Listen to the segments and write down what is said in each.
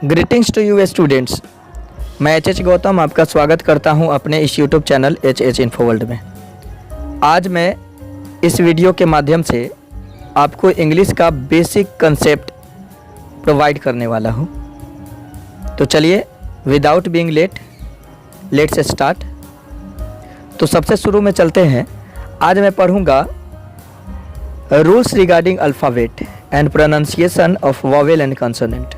Greetings to you students. मैं H Gautam आपका स्वागत करता हूं अपने इस YouTube channel H info world में। आज मैं इस वीडियो के माध्यम से आपको इंग्लिश का बेसिक कंसेप्ट प्रोवाइड करने वाला हूं। तो चलिए विदाउट बीइंग लेट्स स्टार्ट। तो सबसे शुरू में चलते हैं। आज मैं पढ़ूंगा rules regarding alphabet and pronunciation of vowel and consonant.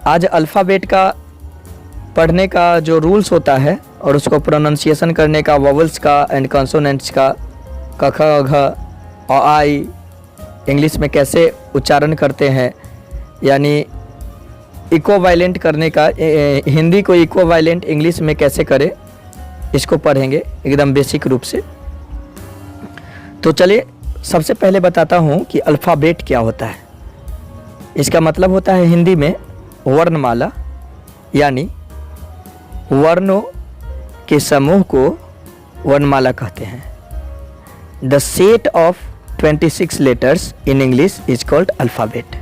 आज अल्फ़ाबेट का पढ़ने का जो रूल्स होता है और उसको प्रोनाउंसिएशन करने का वॉवेल्स का एंड कंसोनेंट्स का क ख घ और आई इंग्लिश में कैसे उच्चारण करते हैं, यानी इक्विवेलेंट करने का हिंदी को इक्विवेलेंट इंग्लिश में कैसे करें, इसको पढ़ेंगे एकदम बेसिक रूप से। तो चलिए सबसे पहले बताता हूँ कि अल्फ़ाबेट क्या होता है। इसका मतलब होता है हिंदी में वर्णमाला, यानी वर्णों के समूह को वर्णमाला कहते हैं। The set of 26 letters in English is called alphabet.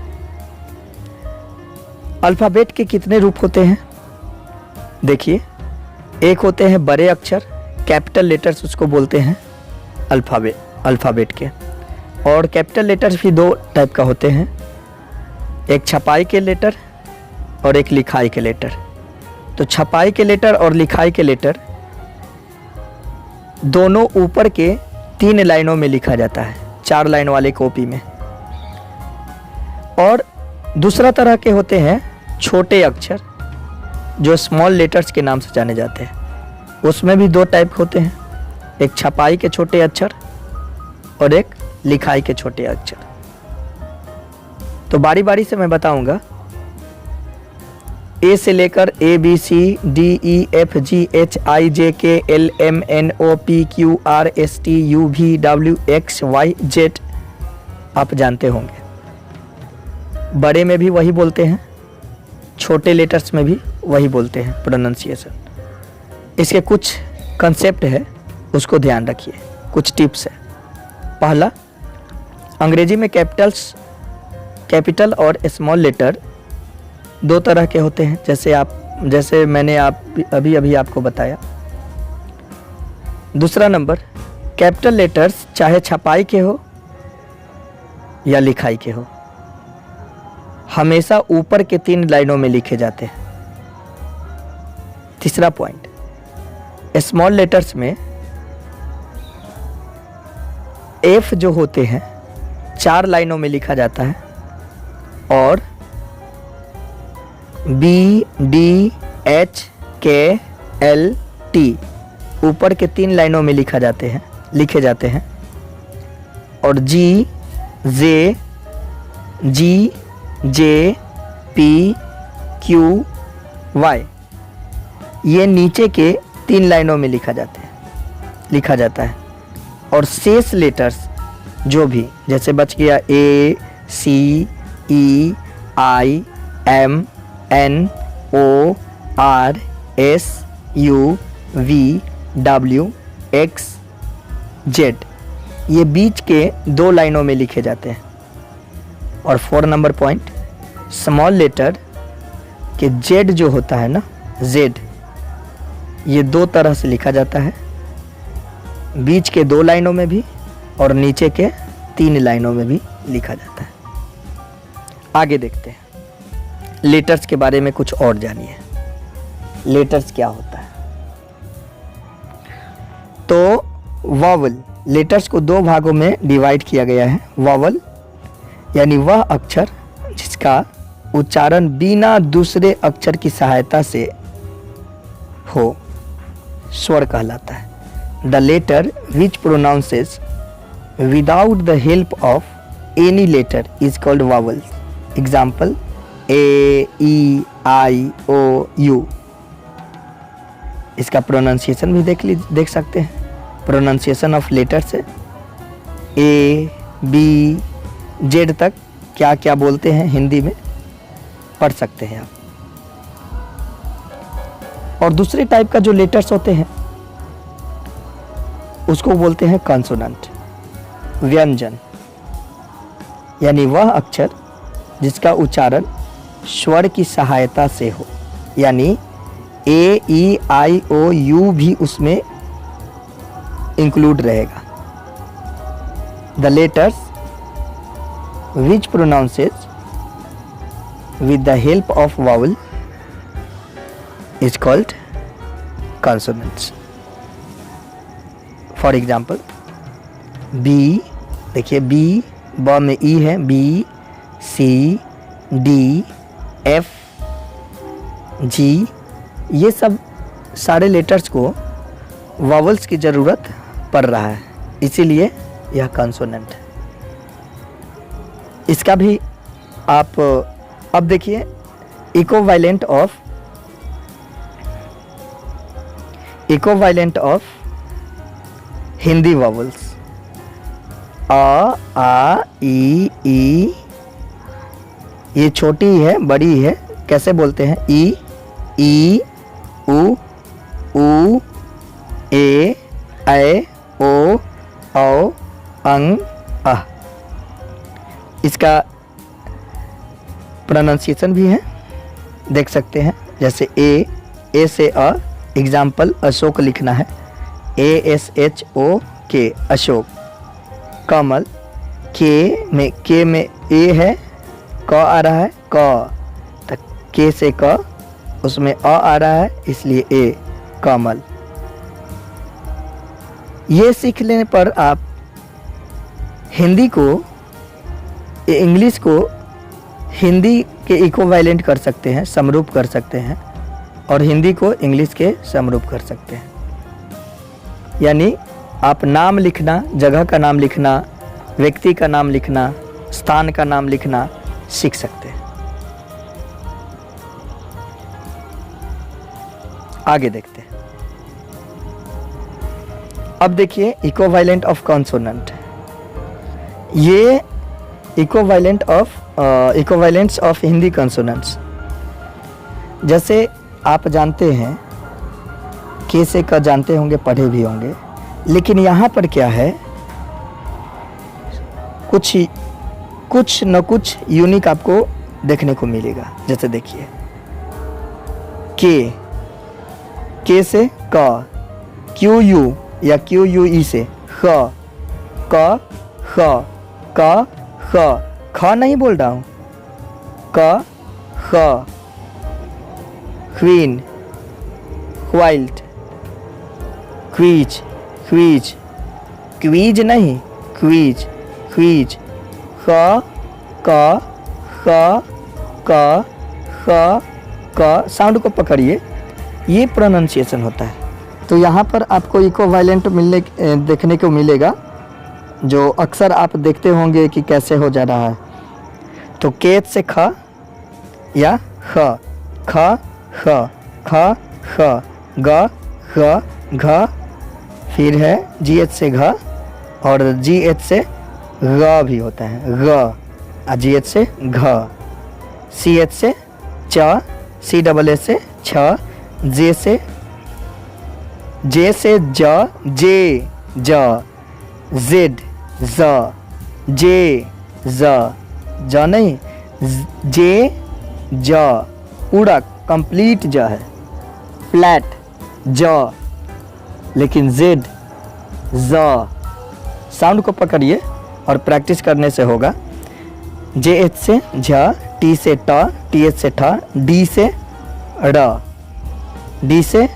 Alphabet के कितने रूप होते हैं देखिए। एक होते हैं बड़े अक्षर, कैपिटल लेटर्स उसको बोलते हैं अल्फ़ाबेट के। और कैपिटल लेटर्स भी दो टाइप का होते हैं, एक छपाई के लेटर और एक लिखाई के लेटर। तो छपाई के लेटर और लिखाई के लेटर दोनों ऊपर के 3 लाइनों में लिखा जाता है, 4 लाइन वाले कॉपी में। और दूसरा तरह के होते हैं छोटे अक्षर, जो स्मॉल लेटर्स के नाम से जाने जाते हैं। उसमें भी 2 टाइप होते हैं, एक छपाई के छोटे अक्षर और एक लिखाई के छोटे अक्षर। तो बारी बारी से मैं बताऊंगा। ए से लेकर A B C D E F G H I J K L M N O P Q R S T U V W X Y Z आप जानते होंगे। बड़े में भी वही बोलते हैं, छोटे लेटर्स में भी वही बोलते हैं प्रोनाउंसिएशन। इसके कुछ कंसेप्ट है, उसको ध्यान रखिए, कुछ टिप्स है। पहला, अंग्रेजी में कैपिटल और स्मॉल लेटर 2 तरह के होते हैं, जैसे मैंने अभी आपको बताया। दूसरा नंबर, कैपिटल लेटर्स चाहे छपाई के हो या लिखाई के हो, हमेशा ऊपर के 3 लाइनों में लिखे जाते हैं। तीसरा पॉइंट, स्मॉल लेटर्स में एफ जो होते हैं 4 लाइनों में लिखा जाता है और बी डी एच के एल टी ऊपर के 3 लाइनों में लिखे जाते हैं। और जी जे पी क्यू वाई ये नीचे के 3 लाइनों में लिखा जाता है। और शेष लेटर्स जो भी, जैसे बच गया A C E I M N O R S U V W X Z, ये बीच के 2 लाइनों में लिखे जाते हैं। और 4 नंबर पॉइंट, स्मॉल लेटर के जेड जो होता है ना, जेड, ये 2 तरह से लिखा जाता है, बीच के 2 लाइनों में भी और नीचे के 3 लाइनों में भी लिखा जाता है। आगे देखते हैं, लेटर्स के बारे में कुछ और जानिए। लेटर्स क्या होता है? तो वॉवल, लेटर्स को 2 भागों में डिवाइड किया गया है। वॉवल यानी वह अक्षर जिसका उच्चारण बिना दूसरे अक्षर की सहायता से हो, स्वर कहलाता है। The letter which pronounces without the help of any letter is called vowels. Example, A E I O U. इसका प्रोनाउंसिएशन भी देख सकते हैं। प्रोनाउंसिएशन ऑफ लेटर्स है ए बी जेड तक क्या क्या बोलते हैं हिंदी में, पढ़ सकते हैं आप। और दूसरे टाइप का जो लेटर्स होते हैं उसको बोलते हैं कॉन्सोनेंट, व्यंजन, यानी वह अक्षर जिसका उच्चारण स्वर की सहायता से हो, यानी ए ई आई ओ यू भी उसमें इंक्लूड रहेगा। The letters which pronounces with the help of vowel is called consonants. For example, B, देखिए B, ब में ई है, B, C, D, F, G, ये सब सारे लेटर्स को वावल्स की ज़रूरत पड़ रहा है, इसीलिए यह कॉन्सोनेंट है। इसका भी आप अब देखिए इक्विवेलेंट ऑफ हिंदी वावल्स, आ ई, ये छोटी है बड़ी है, कैसे बोलते हैं? ई उ ए ओ औ अंग अ। इसका प्रोनाउंसिएशन भी है, देख सकते हैं, जैसे ए से अ, एग्जाम्पल अशोक लिखना है, ASHOK अशोक। कमल, के में ए है, क आ रहा है, क, तो के से क, उसमें अ आ रहा है, इसलिए ए, कमल। ये सीख लेने पर आप हिंदी को, इंग्लिश को हिंदी के इक्विवेलेंट कर सकते हैं, समरूप कर सकते हैं, और हिंदी को इंग्लिश के समरूप कर सकते हैं। यानी आप नाम लिखना, जगह का नाम लिखना, व्यक्ति का नाम लिखना, स्थान का नाम लिखना सीख सकते हैं। आगे देखते हैं। अब देखिए इक्विवेलेंट ऑफ कॉन्सोनेंट, ये इक्विवेलेंट्स ऑफ हिंदी कॉन्सोनेंट्स। जैसे आप जानते हैं, के से क जानते होंगे, पढ़े भी होंगे, लेकिन यहाँ पर क्या है, कुछ न कुछ यूनिक आपको देखने को मिलेगा। जैसे देखिए के से क, क्यू यू या क्यू यू ई से ख, क ख, क ख, ख नहीं बोल रहा हूँ, क ख, क्वीन, क्वाइल्ट, क्वीज, क्वीज नहीं, क्वीज, ख क ख क ख क, साउंड को पकड़िए, ये प्रोनाउंसिएशन होता है। तो यहाँ पर आपको इक्विवेलेंट देखने को मिलेगा, जो अक्सर आप देखते होंगे कि कैसे हो जा रहा है। तो के से ख या ख, ख ख ख ख, ग ग घ, फिर है GH से घ, और GH से ग भी होता है, ग, और GH से घ, CH से च, CSS से छ, J से ज, ज, Z, ज, जे, ज नहीं, जे, ज, पूरा कंप्लीट ज है, फ्लैट ज, लेकिन Z, ज, साउंड को पकड़िए और प्रैक्टिस करने से होगा। JH से झ, T से ट, TH से ठ, D से ड़, D से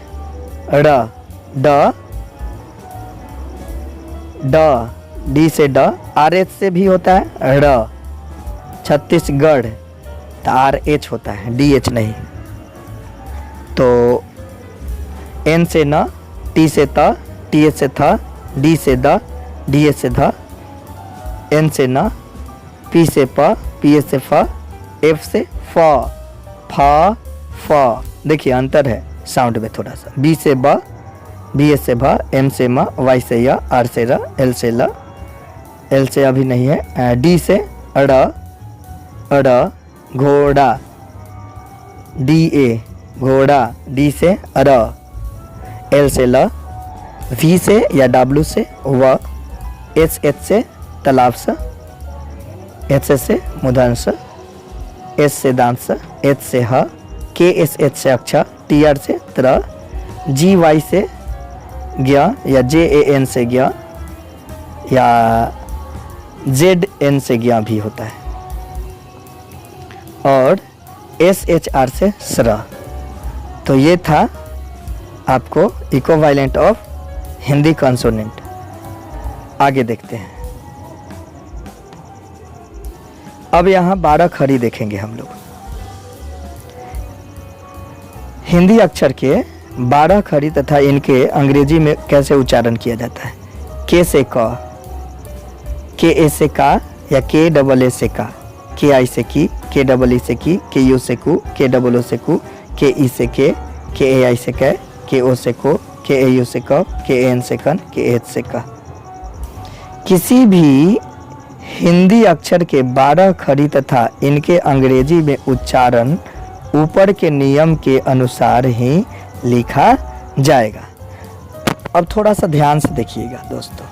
ड़, ड, D से ड, RH से भी होता है ड़, छत्तीसगढ़, तो RH होता है, DH नहीं। तो N से न, T से त, TH से थ, D से द, DH से ध, N से न, P से प, PH से फ, F से फ, फ, देखिए अंतर है साउंड में थोड़ा सा। B से ब, BH से भ, M से म, Y से य, R से र, L से ल, L से अभी नहीं है, D से अड़, घोड़ा, DA, घोड़ा, D से र, L से ल, V से या W से व, SH से तालाब से, HS से मुदन से, एस से दांत, एच से ह, के एस एच से अक्षर, टी आर से त्र, जी वाई से ज्ञ या जे ए एन से ज्ञ या जेड एन से ज्ञ भी होता है, और एस एच आर से स्र। तो ये था आपको इक्विवेलेंट ऑफ हिंदी कॉन्सोनेंट। आगे देखते हैं। अब यहाँ 12 खड़ी देखेंगे हम लोग। हिंदी अक्षर के 12 खड़ी तथा इनके अंग्रेजी में कैसे उच्चारण किया जाता है। के से क, के ए से का या के डबल ए से का, के आई से की, के डबल ई से की, के यू से कु, के डबल ओ से कु, के ई से के ए आई से कै, के ओ से को, के ए यू से क, के एन से कन, के एच से का। किसी भी हिंदी अक्षर के 12 खड़ी तथा इनके अंग्रेजी में उच्चारण ऊपर के नियम के अनुसार ही लिखा जाएगा। अब थोड़ा सा ध्यान से देखिएगा दोस्तों।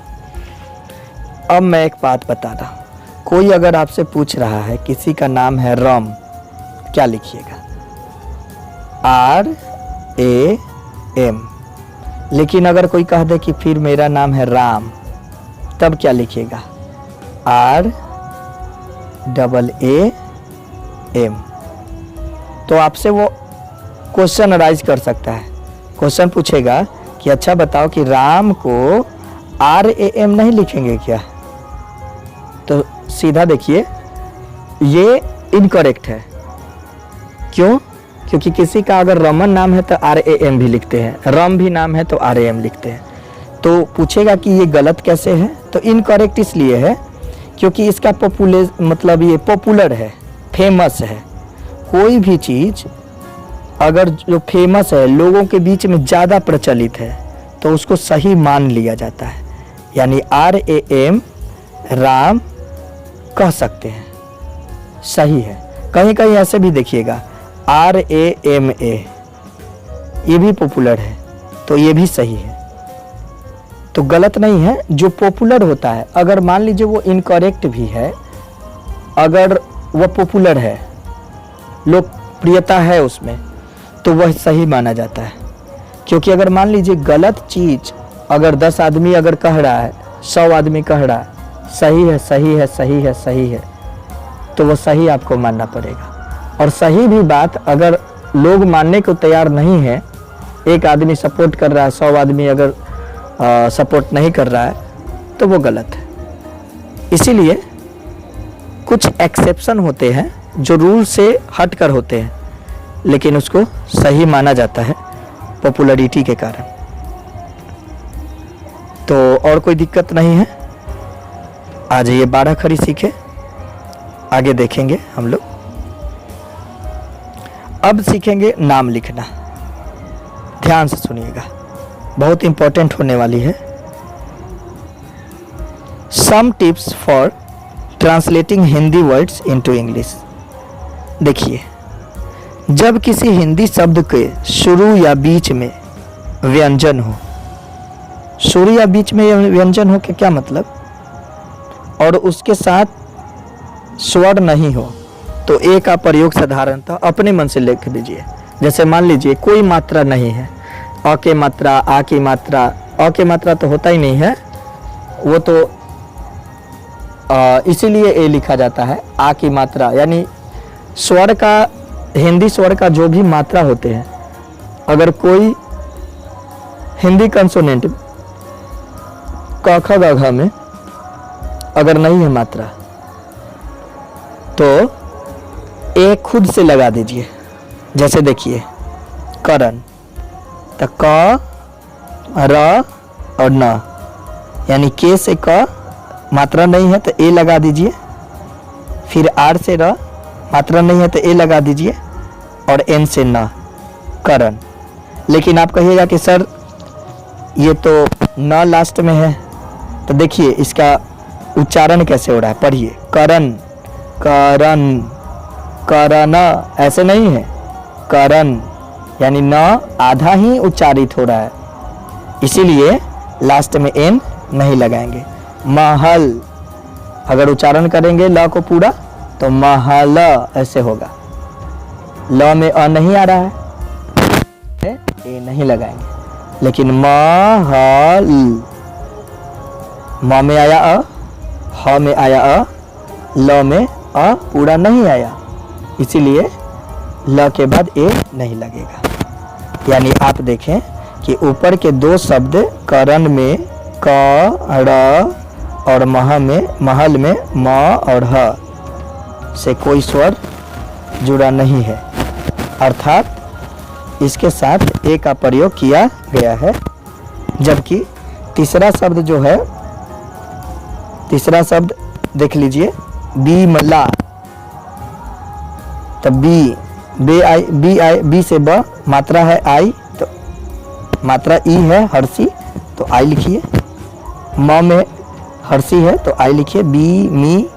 अब मैं एक बात बता रहा हूँ। कोई अगर आपसे पूछ रहा है किसी का नाम है राम, क्या लिखिएगा? R A M. लेकिन अगर कोई कह दे कि फिर मेरा नाम है राम, तब क्या लिखिएगा? R double A M. तो आपसे वो क्वेश्चन अराइज कर सकता है। क्वेश्चन पूछेगा कि अच्छा बताओ कि राम को आर ए एम नहीं लिखेंगे क्या? तो सीधा देखिए, ये इनकरेक्ट है। क्यों? क्योंकि किसी का अगर रमन नाम है तो आर ए एम भी लिखते हैं, रम भी नाम है तो आर ए एम लिखते हैं। तो पूछेगा कि ये गलत कैसे है? तो इनकरेक्ट इसलिए है क्योंकि इसका मतलब ये पॉपुलर है, फेमस है। कोई भी चीज़ अगर जो फेमस है, लोगों के बीच में ज़्यादा प्रचलित है, तो उसको सही मान लिया जाता है। यानी आर ए एम राम कह सकते हैं, सही है। कहीं कहीं ऐसे भी देखिएगा आर ए एम ए, ये भी पॉपुलर है, तो ये भी सही है। तो गलत नहीं है। जो पॉपुलर होता है, अगर मान लीजिए वो इनकरेक्ट भी है, अगर वह पॉपुलर है, लोकप्रियता है उसमें, तो वह सही माना जाता है। क्योंकि अगर मान लीजिए गलत चीज़ अगर 10 आदमी अगर कह रहा है, 100 आदमी कह रहा है सही है, सही है, सही है, सही है, तो वो सही आपको मानना पड़ेगा। और सही भी बात अगर लोग मानने को तैयार नहीं है, एक आदमी सपोर्ट कर रहा है, 100 आदमी अगर सपोर्ट नहीं कर रहा है, तो वो गलत है। इसीलिए कुछ एक्सेप्शन होते हैं जो रूल से हट कर होते हैं, लेकिन उसको सही माना जाता है पॉपुलैरिटी के कारण। तो और कोई दिक्कत नहीं है। आज ये 12 खड़ी सीखे, आगे देखेंगे हम लोग। अब सीखेंगे नाम लिखना। ध्यान से सुनिएगा, बहुत इंपॉर्टेंट होने वाली है। Some tips for translating Hindi words into English. देखिए, जब किसी हिंदी शब्द के शुरू या बीच में व्यंजन हो, शुरू या बीच में व्यंजन हो के क्या मतलब, और उसके साथ स्वर नहीं हो, तो ए का प्रयोग साधारणतः अपने मन से लिख दीजिए। जैसे मान लीजिए कोई मात्रा नहीं है, अ के मात्रा, आ की मात्रा, अ के मात्रा तो होता ही नहीं है, वो तो इसीलिए ए लिखा जाता है। आ की मात्रा यानी स्वर का, हिंदी स्वर का जो भी मात्रा होते हैं, अगर कोई हिंदी कंसोनेंट क ख ग घ में अगर नहीं है मात्रा, तो ए खुद से लगा दीजिए। जैसे देखिए करण, तो क र और न, यानी के से क मात्रा नहीं है तो ए लगा दीजिए, फिर आर से र मात्रा नहीं है तो ए लगा दीजिए, और एन से न, करण। लेकिन आप कहिएगा कि सर ये तो न लास्ट में है, तो देखिए इसका उच्चारण कैसे हो रहा है, पढ़िए। करण, करण, करण, ऐसे नहीं है, करण, यानी न आधा ही उच्चारित हो रहा है, इसीलिए लास्ट में एन नहीं लगाएंगे। महल, अगर उच्चारण करेंगे ल को पूरा तो महल ऐसे होगा। ल में अ नहीं आ रहा है, ए नहीं लगाएंगे, लेकिन महल, म में आया अ, ह में आया अ, ल में अ पूरा नहीं आया, इसीलिए ल के बाद ए नहीं लगेगा। यानी आप देखें कि ऊपर के दो शब्द करण में क र और महल में म और ह से कोई स्वर जुड़ा नहीं है, अर्थात इसके साथ ए का प्रयोग किया गया है। जबकि तीसरा शब्द जो है, तीसरा शब्द देख लीजिए, बीमला, तो बी से ब, मात्रा है आई, तो मात्रा ई है हर्षी, तो आई लिखिए। म में हर्षी है तो आई लिखिए। B me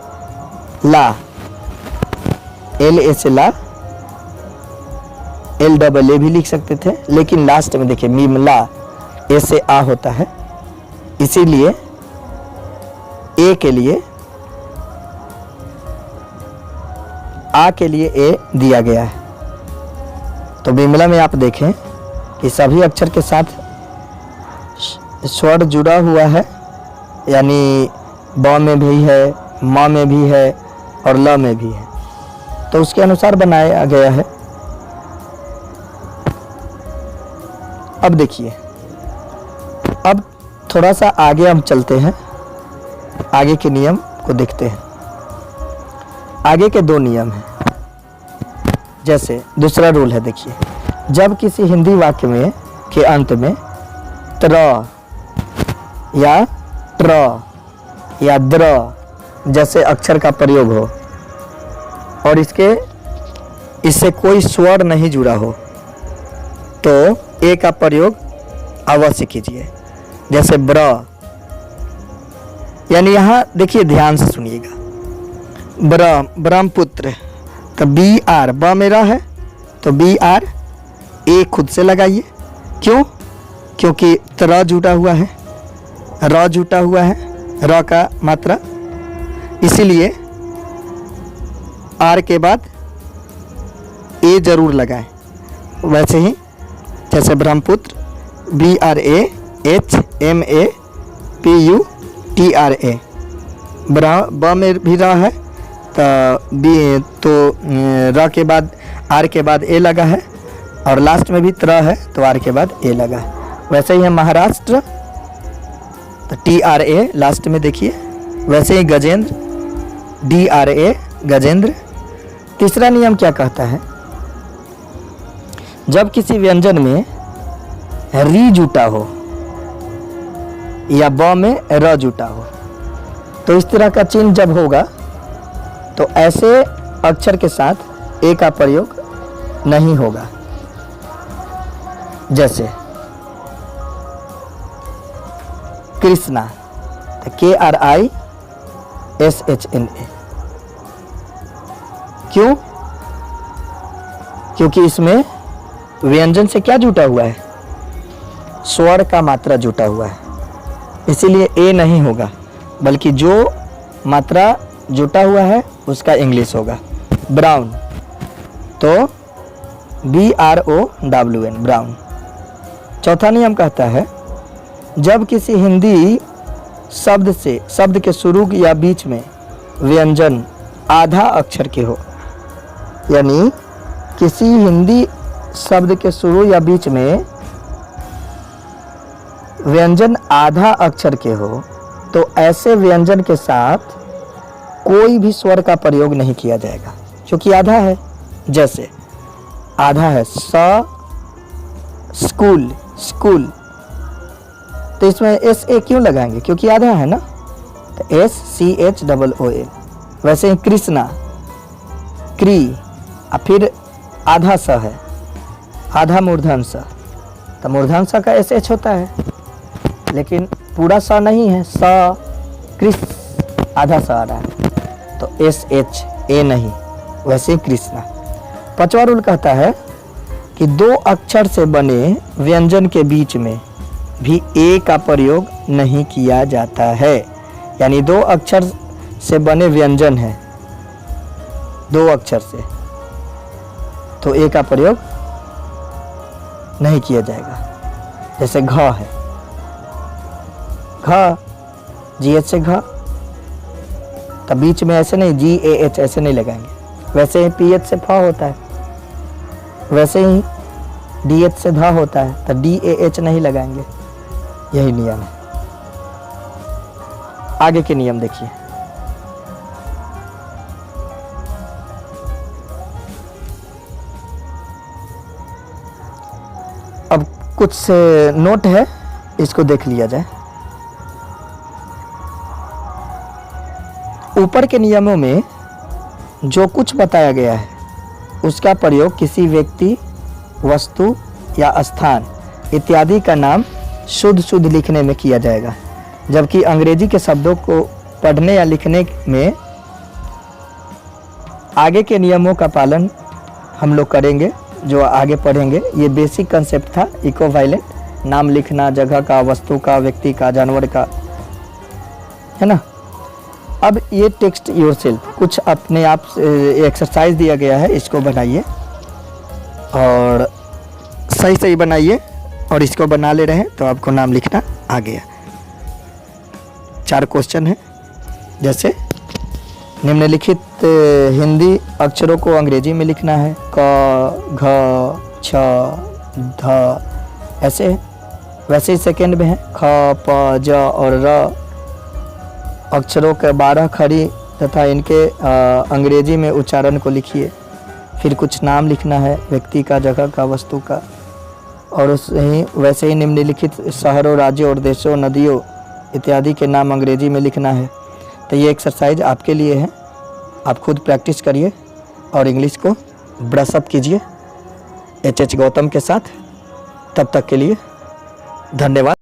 La, L A से ला, एल डबल ए भी लिख सकते थे, लेकिन लास्ट में देखिए मीमला, ए से आ होता है, इसीलिए ए के लिए, आ के लिए ए दिया गया है। तो बिमला में आप देखें कि सभी अक्षर के साथ स्वर जुड़ा हुआ है, यानी ब में भी है, म में भी है और ल में भी है, तो उसके अनुसार बनाया गया है। अब देखिए, अब थोड़ा सा आगे हम चलते हैं, आगे के नियम को देखते हैं। आगे के दो नियम हैं। जैसे दूसरा रूल है, देखिए, जब किसी हिंदी वाक्य में के अंत में त्र या ट्र या द्र जैसे अक्षर का प्रयोग हो और इससे कोई स्वर नहीं जुड़ा हो, तो ए का प्रयोग अवश्य कीजिए। जैसे ब्र, यानी यहाँ देखिए, ध्यान से सुनिएगा, ब्रह्मपुत्र, तो बी आर, ब मेरा है तो बी आर, ए खुद से लगाइए। क्यों? क्योंकि त्र जुटा हुआ है, र जुटा हुआ है, र का मात्रा, इसीलिए आर के बाद ए जरूर लगाएं। वैसे ही जैसे Brahmaputra, B R A H M A P U T R A, ब में भी र है तो बी, तो र के बाद आर के बाद ए लगा है, और लास्ट में भी त्र है तो आर के बाद ए लगा है। वैसे ही है महाराष्ट्र, तो टी आर ए लास्ट में देखिए। वैसे ही Gajendra, D R A Gajendra. तीसरा नियम क्या कहता है? जब किसी व्यंजन में री जुटा हो या ब में र जुटा हो, तो इस तरह का चिन्ह जब होगा तो ऐसे अक्षर के साथ ए का प्रयोग नहीं होगा। जैसे Krishna, K R I S H N A. क्यों? क्योंकि इसमें व्यंजन से क्या जुटा हुआ है? स्वर का मात्रा जुटा हुआ है, इसीलिए ए नहीं होगा, बल्कि जो मात्रा जुटा हुआ है उसका इंग्लिश होगा। ब्राउन, तो B R O W N, brown. चौथा नियम कहता है, जब किसी हिंदी शब्द के शुरू या बीच में व्यंजन आधा अक्षर के हो, यानी किसी हिंदी शब्द के शुरू या बीच में व्यंजन आधा अक्षर के हो, तो ऐसे व्यंजन के साथ कोई भी स्वर का प्रयोग नहीं किया जाएगा, क्योंकि आधा है। जैसे आधा है स्कूल, स्कूल, तो इसमें एस ए क्यों लगाएंगे? क्योंकि आधा है ना, तो S C H double O A. वैसे ही कृष्णा, क्री, और फिर आधा स है, आधा मूर्धन स, तो मूर्धन स का एस एच होता है, लेकिन पूरा स नहीं है, स कृष, आधा स आ रहा है, तो एस एच ए नहीं। वैसे ही कृष्णा। पांचवा रूल कहता है कि दो अक्षर से बने व्यंजन के बीच में भी ए का प्रयोग नहीं किया जाता है। यानी दो अक्षर से बने व्यंजन है, 2 अक्षर से, तो ए का प्रयोग नहीं किया जाएगा। जैसे घ है, घ GH से घ, तब बीच में ऐसे नहीं GAH ऐसे नहीं लगाएंगे। वैसे ही PH से फ होता है, वैसे ही DH से ध होता है, तो DAH नहीं लगाएंगे। यही नियम है। आगे के नियम देखिए। अब कुछ नोट है, इसको देख लिया जाए। ऊपर के नियमों में जो कुछ बताया गया है उसका प्रयोग किसी व्यक्ति, वस्तु या स्थान इत्यादि का नाम शुद्ध शुद्ध लिखने में किया जाएगा, जबकि अंग्रेजी के शब्दों को पढ़ने या लिखने में आगे के नियमों का पालन हम लोग करेंगे, जो आगे पढ़ेंगे। ये बेसिक कंसेप्ट था इक्विवेलेंट, नाम लिखना, जगह का, वस्तु का, व्यक्ति का, जानवर का, है ना। अब ये टेक्स्ट योरसेल्फ कुछ अपने आप एक्सरसाइज दिया गया है, इसको बनाइए और सही सही बनाइए, और इसको बना ले रहे हैं तो आपको नाम लिखना आ गया। 4 क्वेश्चन है। जैसे निम्नलिखित हिंदी अक्षरों को अंग्रेजी में लिखना है। क, घ, छ, ध ऐसे है। वैसे ही सेकेंड में है ख, प, ज और र अक्षरों के 12 खड़ी तथा इनके अंग्रेजी में उच्चारण को लिखिए। फिर कुछ नाम लिखना है, व्यक्ति का, जगह का, वस्तु का, और वैसे ही निम्नलिखित शहरों, राज्यों और देशों, नदियों इत्यादि के नाम अंग्रेजी में लिखना है। तो ये एक्सरसाइज आपके लिए है, आप खुद प्रैक्टिस करिए और इंग्लिश को ब्रश अप कीजिए HH गौतम के साथ। तब तक के लिए धन्यवाद।